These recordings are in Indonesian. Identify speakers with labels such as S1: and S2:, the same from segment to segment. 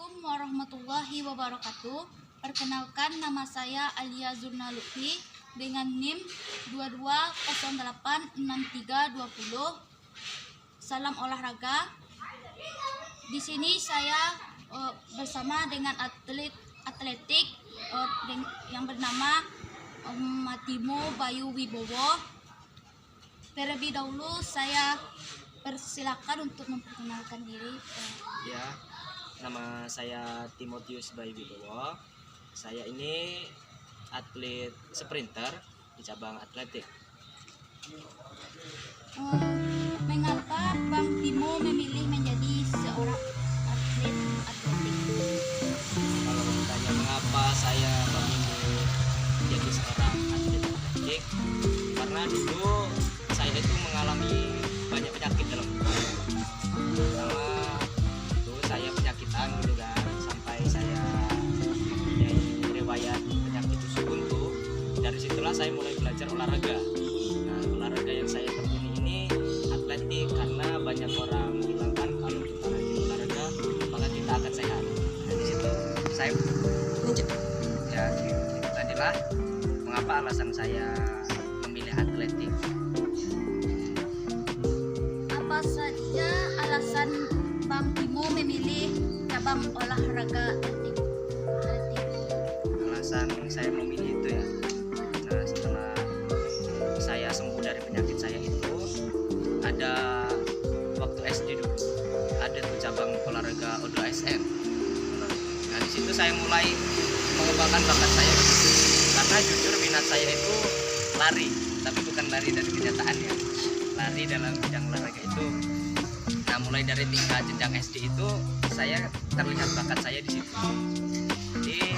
S1: Assalamualaikum warahmatullahi wabarakatuh. Perkenalkan, nama saya Alia Zurna Lutfi dengan NIM 22086320. Salam olahraga. Di sini saya bersama dengan atletik yang bernama Matimo Bayu Wibowo. Terlebih dahulu saya persilakan untuk memperkenalkan diri.
S2: Ya, nama saya Timotius Bayu Wibowo. Saya ini atlet sprinter di cabang atletik.
S1: Mengapa Bang Timo memilih menjadi seorang atlet atletik?
S2: Kalau ditanya mengapa saya memilih menjadi seorang atlet atletik, karena dulu saya itu mengalami banyak penyakit dalam hidup. Pertama itu saya penyakitan gitu kan, sampai saya mempunyai riwayat penyakit usus buntu. Dari situlah saya mulai belajar olahraga. Nah, olahraga yang saya tekuni ini atletik, karena banyak orang bilang kan kalau kita rajin olahraga maka kita akan sehat. Nah, di situ saya lanjut. Ya, itu tadilah mengapa alasan saya memilih atletik.
S1: Apa saja alasan Bang Timo memilih cabang olahraga atletik?
S2: Alasan saya memilih itu ya, nah setelah saya sembuh dari penyakit saya itu, ada waktu SD dulu ada tuh cabang olahraga O2SN. Nah di situ saya mulai mengembangkan bakat saya, karena jujur minat saya itu lari, tapi bukan lari dari kenyataan ya, lari dalam bidang olahraga itu. Nah mulai dari tingkat jenjang SD itu saya terlihat bakat saya di situ. Jadi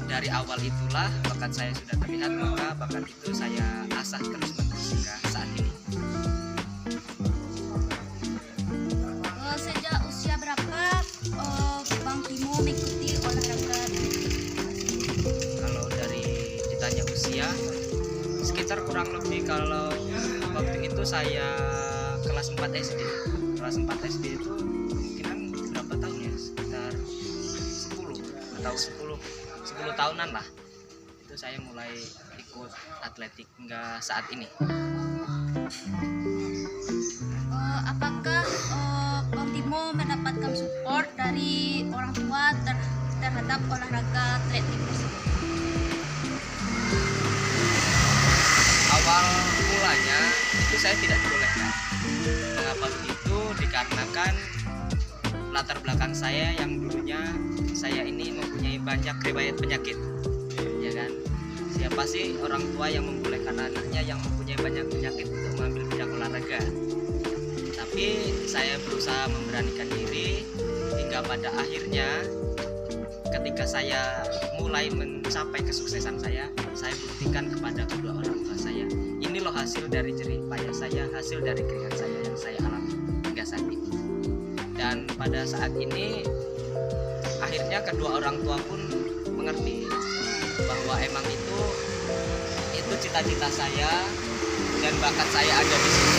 S2: dari awal itulah bakat saya sudah terlihat, maka bakat itu saya asah terus menerus hingga saat ini.
S1: Sejak usia berapa Bang Timo mengikuti olahraga atletik?
S2: Kalau dari ditanya usia, sekitar kurang lebih, kalau waktu itu saya kelas 4 SD. Kelas 4 SD itu kemungkinan berapa tahun ya? Sekitar 10 atau 10 tahunan lah. Itu saya mulai ikut atletik hingga saat ini.
S1: Apakah Bang Timo mendapatkan support dari orang tua terhadap olahraga atletik tersebut?
S2: Awal mulanya itu saya tidak dibolehkan. Mengapa begitu? Dikarenakan latar belakang saya yang dulunya saya ini mempunyai banyak riwayat penyakit, ya kan? Siapa sih orang tua yang membolehkan anaknya yang mempunyai banyak penyakit untuk mengambil bidang olahraga? Tapi saya berusaha memberanikan diri hingga pada akhirnya ketika saya mulai mencapai kesuksesan saya buktikan kepada kedua orang tua saya. Ini loh hasil dari jerih payah saya, hasil dari keringat saya yang saya alami hingga saat ini. Dan pada saat ini akhirnya kedua orang tua pun mengerti bahwa emang itu cita-cita saya dan bakat saya ada di sini.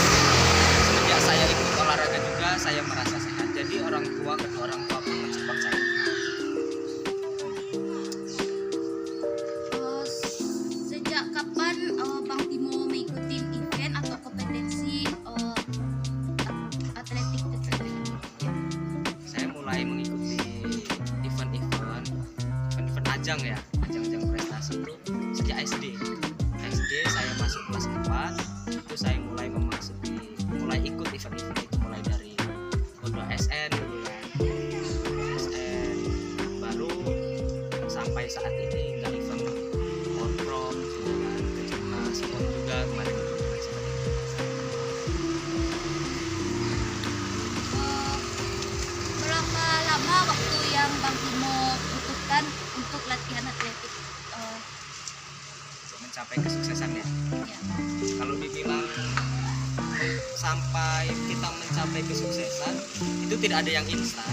S2: Semenjak saya ikut olahraga juga saya merasa sehat. Jadi kedua orang tua pun mensupport saya.
S1: Sejak kapan Bang Timo mengikuti event atau kompetensi atletik tersebut?
S2: Saya mulai mengikuti event ajang ya, ajang prestasi itu sejak SD. Saya masuk kelas 4, itu saya mulai ikut event-event itu, mulai dari O2SN gitu ya, SN baru sampai saat ini hingga event World gitu kan, Kejurnas pun juga kemarin
S1: Berapa lama waktu yang Bang Timo butuhkan untuk latihan atletik?
S2: untuk mencapai kesuksesan ya.
S1: Ya.
S2: Kalau dibilang sampai kita mencapai kesuksesan itu tidak ada yang instan.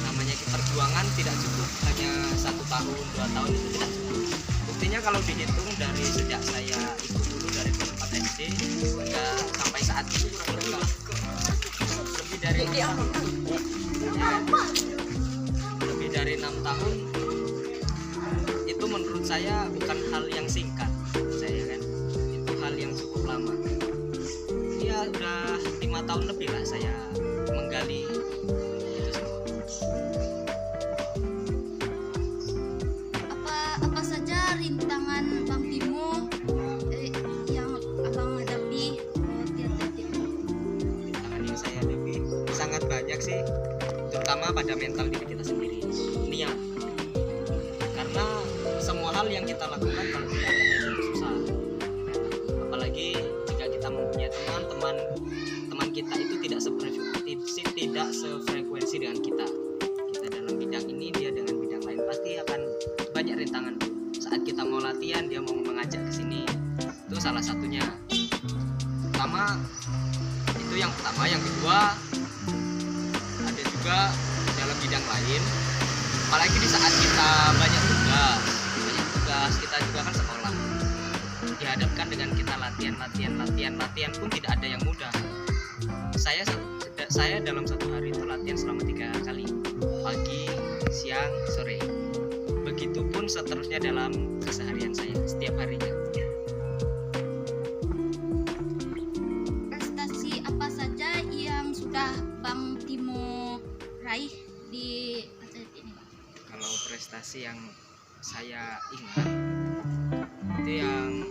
S2: Namanya perjuangan tidak cukup hanya 1 tahun 2 tahun, itu tidak cukup. Buktinya kalau dihitung dari sejak saya ikut dulu dari kelas 4 SD hingga sampai saat ini kurang lebih dari tahun itu menurut saya bukan hal yang singkat, saya kan itu hal yang cukup lama. Ya udah 5 tahun lebih lah saya menggali itu semua.
S1: Apa saja rintangan Bang Timo yang abang hadapi di atletik?
S2: Rintangan yang saya hadapi sangat banyak sih, terutama pada mental diri kita sendiri, niat. Karena semua hal yang kita lakukan kalau tidak ada niat itu susah. Apalagi jika kita mempunyai teman kita itu tidak sefrekuensi dengan kita dalam bidang ini, dia dengan bidang lain, pasti akan banyak rintangan. Saat kita mau latihan dia mau mengajak ke sini, itu salah satunya. Yang pertama, yang kedua ada juga dalam bidang lain, apalagi di saat kita banyak tugas, kita juga kan sekolah, dihadapkan dengan kita latihan pun tidak ada yang mudah. Saya dalam satu hari itu latihan selama 3 kali, pagi, siang, sore. Begitupun seterusnya dalam keseharian saya setiap harinya.
S1: Prestasi apa saja yang sudah Bang Timo raih di atlet ini, Bang?
S2: Kalau prestasi yang saya ingat itu yang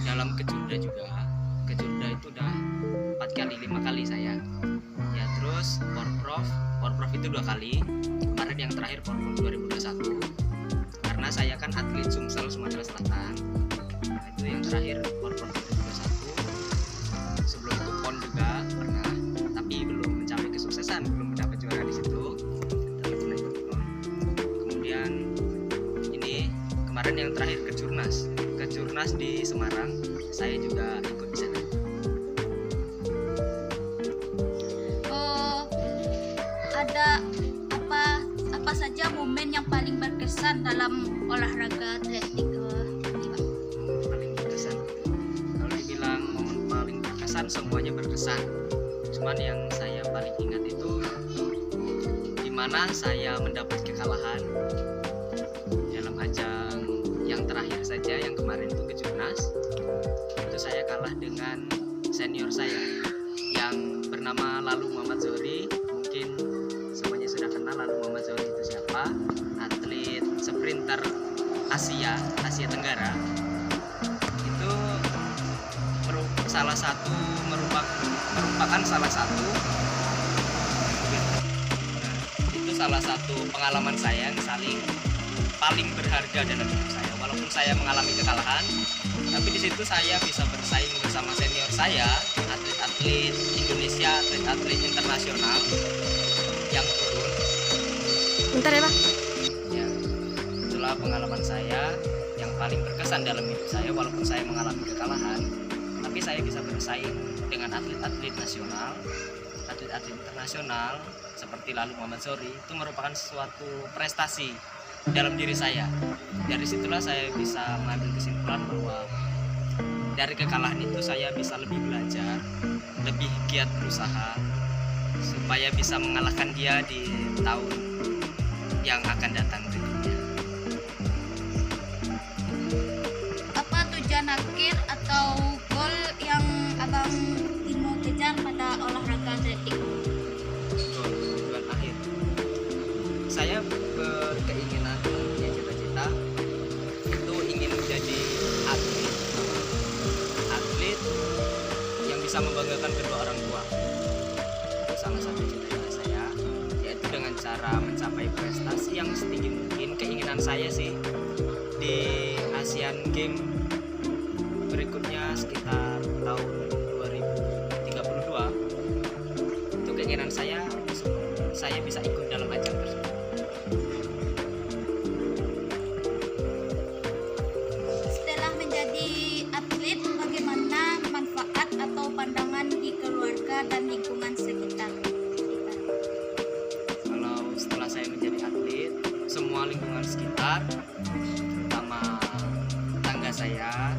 S2: dalam kejurda juga. Kejurda itu udah 4 kali, 5 kali saya. Ya terus Porprov itu 2 kali. Kemarin yang terakhir Porprov 2021. Karena saya kan atlet Sumsel Sumatera Selatan. Nah, itu yang terakhir Porprov 2021. Sebelum itu PON juga pernah, tapi belum mencapai kesuksesan, belum mendapat juara di situ. Tapi pernah ikut PON. Kemudian ini kemarin yang terakhir Kejurnas di Semarang, saya juga ikut di sana.
S1: Ada apa saja momen yang paling berkesan dalam olahraga atletik ini, Bang?
S2: Paling berkesan, kalau dibilang momen paling berkesan, semuanya berkesan. Cuman yang saya paling ingat itu dimana saya mendapat kekalahan dalam ajang yang terakhir saja, yang kemarin itu Kejurnas. Itu saya kalah dengan senior saya yang bernama Lalu Muhammad Zohri. Mungkin semuanya sudah kenal Lalu Muhammad Zohri itu siapa, atlet sprinter Asia Tenggara. Itu merupakan salah satu pengalaman saya yang paling berharga dalam hidup saya. Walaupun saya mengalami kekalahan, tapi di situ saya bisa bersaing bersama senior saya, atlet-atlet Indonesia, atlet-atlet internasional yang turun.
S3: Bentar ya, Bang.
S2: Ya, itulah pengalaman saya yang paling berkesan dalam hidup saya. Walaupun saya mengalami kekalahan, tapi saya bisa bersaing dengan atlet-atlet nasional, atlet-atlet internasional seperti Lalu Muhammad Zohri. Itu merupakan suatu prestasi dalam diri saya. Dari situlah saya bisa mengambil kesimpulan bahwa dari kekalahan itu saya bisa lebih belajar, lebih giat berusaha supaya bisa mengalahkan dia di tahun yang akan datang berikutnya.
S1: Apa tujuan akhir atau goal yang Abang Timo kejar pada olahraga atletik?
S2: Tujuan akhir, saya berkeinginan, punya cita-cita itu ingin menjadi atlet yang bisa membanggakan kedua orang tua. Itu salah satu cita-cita saya, yaitu dengan cara mencapai prestasi yang setinggi mungkin. Keinginan saya sih di Asian Games berikutnya sekitar tahun 2032, itu keinginan saya bisa ikut dalam ajang tersebut.
S1: Setelah menjadi atlet, bagaimana manfaat atau pandangan di keluarga dan lingkungan sekitar?
S2: Kalau setelah saya menjadi atlet, semua lingkungan sekitar, terutama tetangga saya,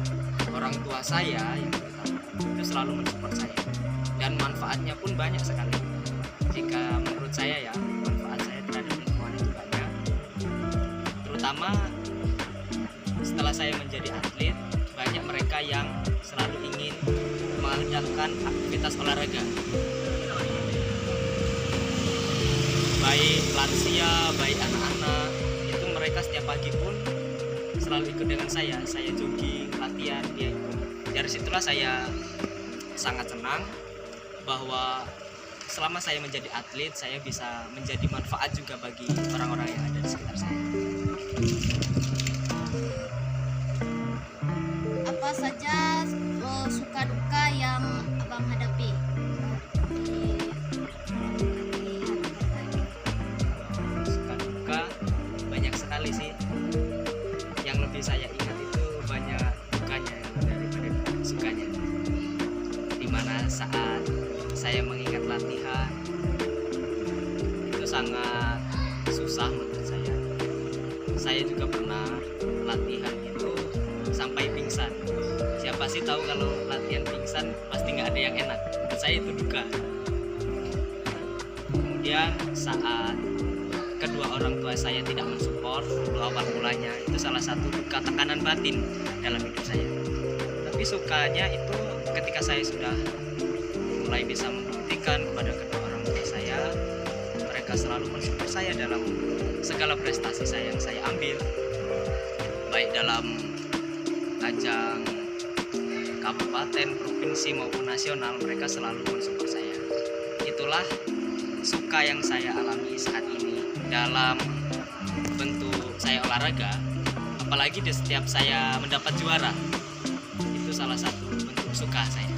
S2: orang tua saya yang terutama, itu selalu mensupport saya, dan manfaatnya pun banyak sekali. Jika menurut saya ya, manfaat saya terhadap lingkungan itu banyak. pertama, setelah saya menjadi atlet, banyak mereka yang selalu ingin mengadakan aktivitas olahraga, baik lansia, baik anak-anak. Itu mereka setiap pagi pun selalu ikut dengan saya jogging, latihan, dia ikut. Dari situlah saya sangat senang bahwa selama saya menjadi atlet, saya bisa menjadi manfaat juga bagi orang-orang yang ada di sekitar saya.
S1: Apa saja suka duka yang abang hadapi?
S2: Suka duka banyak sekali sih. Yang lebih saya ingat itu banyak dukanya daripada sukanya. Dimana saat saya mengingat latihan itu sangat susah menurut saya. Saya juga pernah latihan itu sampai pingsan. Siapa sih tahu kalau latihan pingsan pasti nggak ada yang enak. Menurut saya itu duka. Kemudian saat kedua orang tua saya tidak mensupport dulu awal mulanya, itu salah satu duka, tekanan batin dalam hidup saya. Tapi sukanya itu ketika saya sudah mulai bisa membuktikan kepada kedua orang tua saya, mereka selalu mensupport saya dalam segala prestasi saya yang saya ambil, baik dalam ajang kabupaten, provinsi maupun nasional. Mereka selalu mensupport saya. Itulah suka yang saya alami saat ini dalam bentuk saya olahraga, apalagi di setiap saya mendapat juara. Itu salah satu bentuk suka saya.